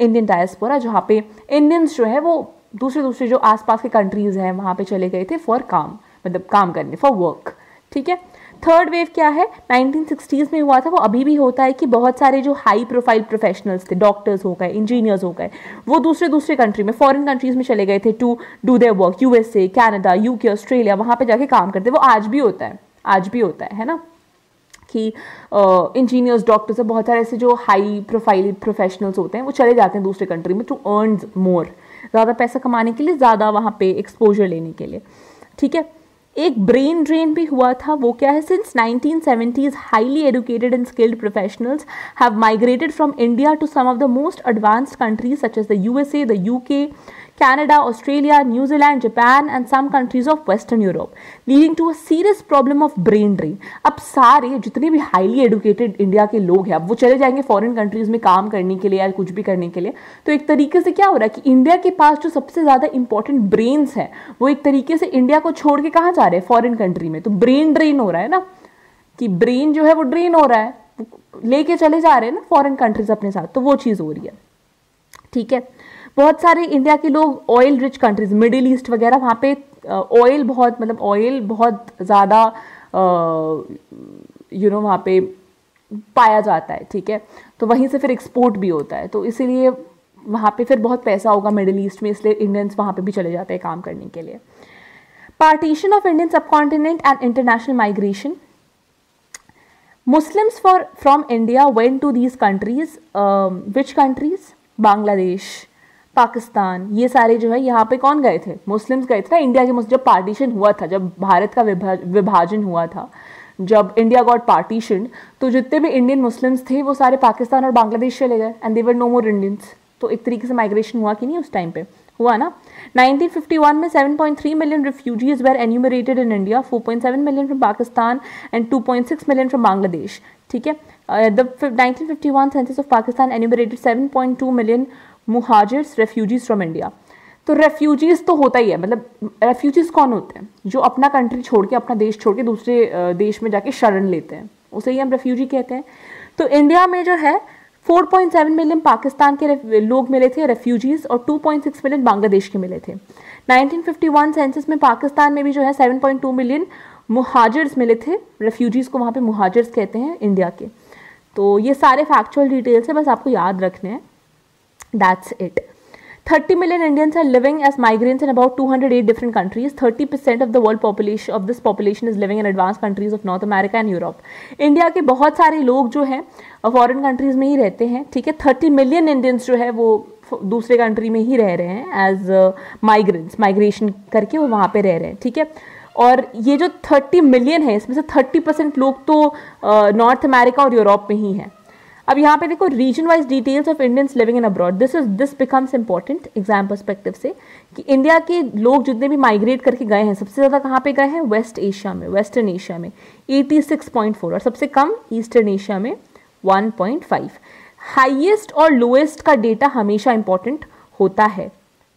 Indian diaspora, जहाँ पे इंडियंस जो है वो दूसरे जो आसपास के कंट्रीज़ हैं वहाँ पे चले गए थे फॉर काम, मतलब काम करने, फॉर वर्क, ठीक है। थर्ड वेव क्या है, 1960s में हुआ था, वो अभी भी होता है कि बहुत सारे जो हाई प्रोफाइल प्रोफेशनल्स थे, डॉक्टर्स हो गए, इंजीनियर्स हो गए, वो दूसरे कंट्री में, फॉरेन कंट्रीज में चले गए थे to do their work, USA, Canada, UK, Australia, वहाँ पे जाके काम करते, वो आज भी होता है ना, कि इंजीनियर्स, डॉक्टर्स, बहुत सारे ऐसे जो हाई प्रोफाइल प्रोफेशनल्स होते हैं वो चले जाते हैं दूसरे कंट्री में टू अर्न मोर, ज़्यादा पैसा कमाने के लिए, ज़्यादा वहाँ पे एक्सपोजर लेने के लिए, ठीक है। एक ब्रेन ड्रेन भी हुआ था, वो क्या है, since 1970s highly educated and skilled professionals have migrated from India to some of the most advanced countries such as the USA, the UK, Canada, Australia, New Zealand, Japan and some countries of Western Europe, leading to a serious problem of brain drain. अब सारे जितने भी highly educated India के लोग हैं, अब वो चले जाएंगे फॉरेन कंट्रीज में काम करने के लिए या कुछ भी करने के लिए, तो एक तरीके से क्या हो रहा है कि इंडिया के पास जो सबसे ज़्यादा इंपॉर्टेंट ब्रेन्स हैं वो एक तरीके से इंडिया को छोड़ के कहाँ जा रहे हैं, फॉरेन कंट्री में। तो ब्रेन ड्रेन हो रहा है ना, कि ब्रेन जो है वो ड्रेन हो रहा है, लेके चले जा रहे हैं ना फॉरेन कंट्रीज अपने साथ, तो वो चीज़ हो रही है, ठीक है। बहुत सारे इंडिया के लोग oil rich countries, middle east वगैरह, वहाँ पे ऑयल बहुत ज़्यादा वहाँ पे पाया जाता है, ठीक है। तो वहीं से फिर एक्सपोर्ट भी होता है, तो इसीलिए वहाँ पे फिर बहुत पैसा होगा मिडिल ईस्ट में, इसलिए इंडियंस वहाँ पे भी चले जाते हैं काम करने के लिए। Partition of Indian subcontinent and international migration, Muslims from India went to these countries, which countries? Bangladesh, Pakistan, ये सारे जो है यहाँ पे कौन गए थे, मुस्लिम्स गए थे ना इंडिया के। जब पार्टीशन हुआ था, जब भारत का विभाजन हुआ था, जब इंडिया गॉट पार्टीशन, तो जितने भी इंडियन मुस्लिम्स थे वो सारे पाकिस्तान और बांग्लादेश चले गए, and they were no more Indians. तो एक तरीके से माइग्रेशन हुआ कि नहीं उस टाइम पे, हुआ ना। 1951 में 7.3 million refugees were enumerated in India, 4.7 million from Pakistan and 2.6 million from Bangladesh, ठीक है। The 1951 census of Pakistan enumerated 7.2 million मुहाजिर्स रेफ्यूजीज फ्रॉम इंडिया। तो रेफ्यूजीज तो होता ही है, मतलब रेफ्यूजीज कौन होते हैं, जो अपना कंट्री छोड़ के, अपना देश छोड़ के दूसरे देश में जाके शरण लेते हैं, उसे ही हम रेफ्यूजी कहते हैं। तो इंडिया में जो है 4.7 मिलियन पाकिस्तान के लोग मिले थे रेफ्यूजीज, और 2.6 मिलियन बांग्लादेश के मिले थे। 1951 सेंसस में पाकिस्तान में भी जो है 7.2 मिलियन मुहाजिर्स मिले थे, रेफ्यूजीज को वहाँ पे मुहाजिर्स कहते हैं इंडिया के। तो ये सारे फैक्चुअल डिटेल्स है, बस आपको याद रखने हैं, that's it. 30 million Indians are living as migrants in about 208 different countries. 30% of the world population of this population is living in advanced countries of North America and Europe. India के बहुत सारे लोग जो हैं फॉरेन कंट्रीज में ही रहते हैं, ठीक है। 30 मिलियन इंडियंस जो है वो दूसरे कंट्री में ही रह रहे हैं एज माइग्रेंट्स, माइग्रेशन करके वो वहाँ पे रह रहे हैं, ठीक है। और ये जो 30 मिलियन है, इसमें से 30% लोग तो नॉर्थ अमेरिका और यूरोप में ही हैं। अब यहाँ पे देखो region wise details of Indians living in abroad, this becomes important exam perspective से, कि इंडिया के लोग जितने भी माइग्रेट करके गए हैं, सबसे ज़्यादा कहाँ पे गए हैं, वेस्ट एशिया में, वेस्टर्न एशिया में 86.4, और सबसे कम ईस्टर्न एशिया में 1.5। हाईएस्ट और लोएस्ट का डेटा हमेशा इंपॉर्टेंट होता है,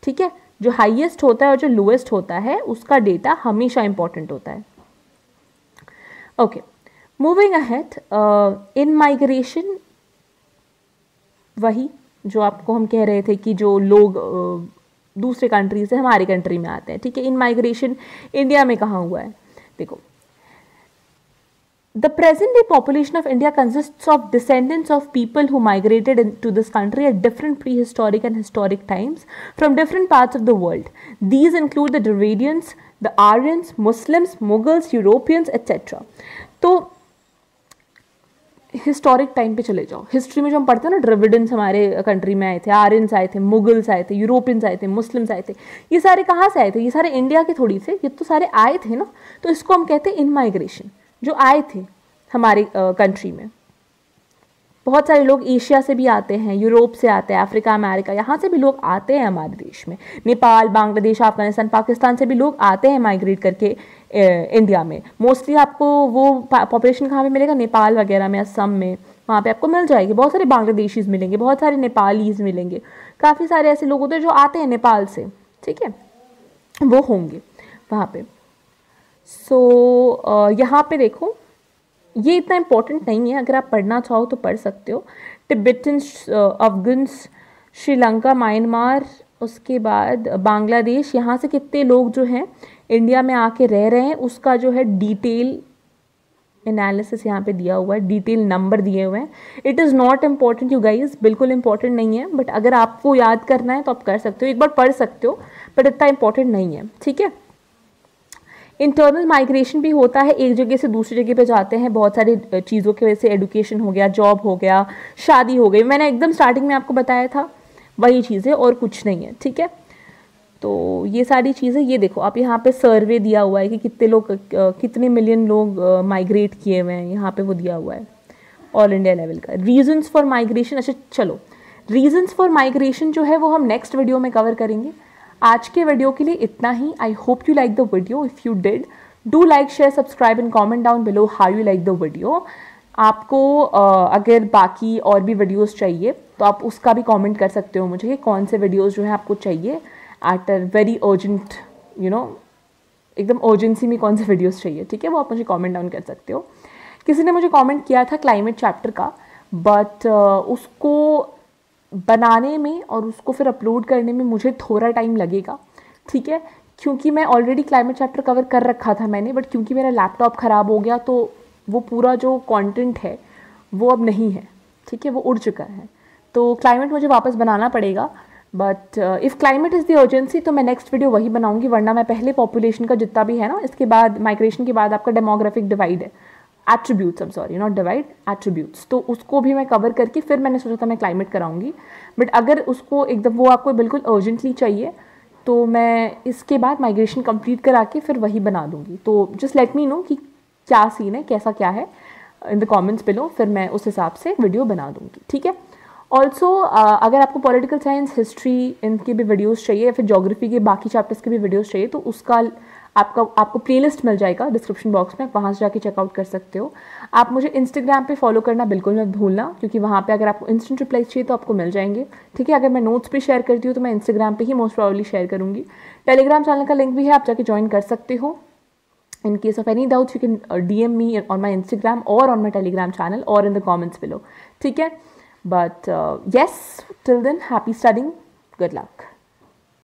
ठीक है। जो हाईएस्ट होता है और जो लोएस्ट होता है उसका डेटा हमेशा इंपॉर्टेंट होता है। ओके, मूविंग अहेड, इन माइग्रेशन, वही जो आपको हम कह रहे थे कि जो लोग दूसरे कंट्री से हमारी कंट्री में आते हैं, ठीक है। इन माइग्रेशन इंडिया में कहाँ हुआ है, देखो, the present day population of India consists of descendants of people who migrated into this country at different prehistoric and historic times from different parts of the world. These include the Dravidians, the Aryans, Muslims, Mughals, Europeans, etc. तो historic time पे चले जाओ, history में जो हम पढ़ते हैं ना, ड्राविडियंस हमारे कंट्री में आए थे, आर्यंस आए थे, मुगल्स आए थे, यूरोपियंस आए थे, मुस्लिम्स आए थे, ये सारे कहाँ से आए थे, ये सारे इंडिया के थोड़ी से, ये तो सारे आए थे ना। तो इसको हम कहते हैं इन माइग्रेशन, जो आए थे हमारे कंट्री में। बहुत सारे लोग एशिया से भी आते हैं, यूरोप से आते हैं, अफ्रीका, अमेरिका, यहाँ से भी लोग आते हैं हमारे देश में। नेपाल, बांग्लादेश, अफगानिस्तान, पाकिस्तान से भी लोग आते हैं माइग्रेट करके इंडिया में। मोस्टली आपको वो पॉपुलेशन कहाँ पे मिलेगा, नेपाल वगैरह में, असम में, वहाँ पे आपको मिल जाएगी। बहुत सारे बांग्लादेशीज मिलेंगे, बहुत सारे नेपालीज मिलेंगे, काफ़ी सारे ऐसे लोग होते हैं जो आते हैं नेपाल से, ठीक है, वो होंगे वहाँ पे। सो यहाँ पे देखो, ये इतना इम्पोर्टेंट नहीं है, अगर आप पढ़ना चाहो तो पढ़ सकते हो। तिब्बतन्स, अफगान्स, श्रीलंका, म्यांमार, उसके बाद बांग्लादेश, यहाँ से कितने लोग जो हैं इंडिया में आके रह रहे हैं उसका जो है डिटेल एनालिसिस यहाँ पे दिया हुआ है, डिटेल नंबर दिए हुए हैं। It is not important you guys, बिल्कुल इंपॉर्टेंट नहीं है, बट अगर आपको याद करना है तो आप कर सकते हो, एक बार पढ़ सकते हो, बट इतना इंपॉर्टेंट नहीं है, ठीक है। इंटरनल माइग्रेशन भी होता है, एक जगह से दूसरी जगह पे जाते हैं बहुत सारी चीज़ों की वजह से, एडुकेशन हो गया, जॉब हो गया, शादी हो गई, मैंने एकदम स्टार्टिंग में आपको बताया था वही चीज़ें और कुछ नहीं है, ठीक है। तो ये सारी चीज़ें, ये देखो आप यहाँ पे सर्वे दिया हुआ है कि कितने लोग, कितने मिलियन लोग माइग्रेट किए हुए हैं, यहाँ पे वो दिया हुआ है ऑल इंडिया लेवल का। रीजंस फॉर माइग्रेशन, अच्छा चलो रीजंस फॉर माइग्रेशन जो है वो हम नेक्स्ट वीडियो में कवर करेंगे। आज के वीडियो के लिए इतना ही। I hope you like the video. If you did, do like, share, subscribe and comment down below how you like the video. आपको अगर बाकी और भी वीडियोज़ चाहिए तो आप उसका भी कॉमेंट कर सकते हो मुझे कि कौन से वीडियोज़ जो है आपको चाहिए at a very urgent, you know, एकदम अर्जेंसी में कौन से वीडियोस चाहिए, ठीक है, वो आप मुझे कमेंट डाउन कर सकते हो। किसी ने मुझे कमेंट किया था क्लाइमेट चैप्टर का, बट उसको बनाने में और उसको फिर अपलोड करने में मुझे थोड़ा टाइम लगेगा, ठीक है, क्योंकि मैं ऑलरेडी क्लाइमेट चैप्टर कवर कर रखा था मैंने, बट क्योंकि मेरा लैपटॉप ख़राब हो गया तो वो पूरा जो कंटेंट है वो अब नहीं है, ठीक है, वो उड़ चुका है। तो क्लाइमेट मुझे वापस बनाना पड़ेगा, but if climate is the urgency तो मैं नेक्स्ट वीडियो वही बनाऊंगी, वरना मैं पहले पॉपुलेशन का जितना भी है ना, इसके बाद माइग्रेशन के बाद आपका डेमोग्राफिक डिवाइड है, attributes, I am sorry not divide, attributes, तो उसको भी मैं कवर करके फिर मैंने सोचा था मैं क्लाइमेट कराऊंगी। बट अगर उसको एकदम वो आपको बिल्कुल अर्जेंटली चाहिए तो मैं इसके बाद माइग्रेशन कंप्लीट करा के फिर वही बना दूंगी। तो जस्ट लेट मी नो कि क्या सीन है, कैसा क्या है इन द कमेंट्स बिलो, फिर मैं उस हिसाब से वीडियो बना दूंगी, ठीक है। ऑल्सो अगर आपको पॉलिटिकल साइंस, हिस्ट्री, इनके भी वीडियोस चाहिए या फिर ज्योग्राफी के बाकी चैप्टर्स के भी वीडियोस चाहिए तो उसका आपको प्लेलिस्ट मिल जाएगा डिस्क्रिप्शन बॉक्स में, वहाँ से जाके चेकआउट कर सकते हो। आप मुझे इंस्टाग्राम पे फॉलो करना बिल्कुल मत भूलना, क्योंकि वहाँ पे अगर आपको इंस्टेंट रिप्लाई चाहिए तो आपको मिल जाएंगे, ठीक है। अगर मैं नोट्स भी शेयर करती हूँ तो मैं इंस्टाग्राम पे ही मोस्ट प्रॉब्ली शेयर करूँगी। टेलीग्राम चैनल का लिंक भी है, आप जाके ज्वाइन कर सकते हो। In case of any doubts, you can DM me on my Instagram or on my Telegram channel or in the comments below. ठीक है? But yes, till then, happy studying. Good luck.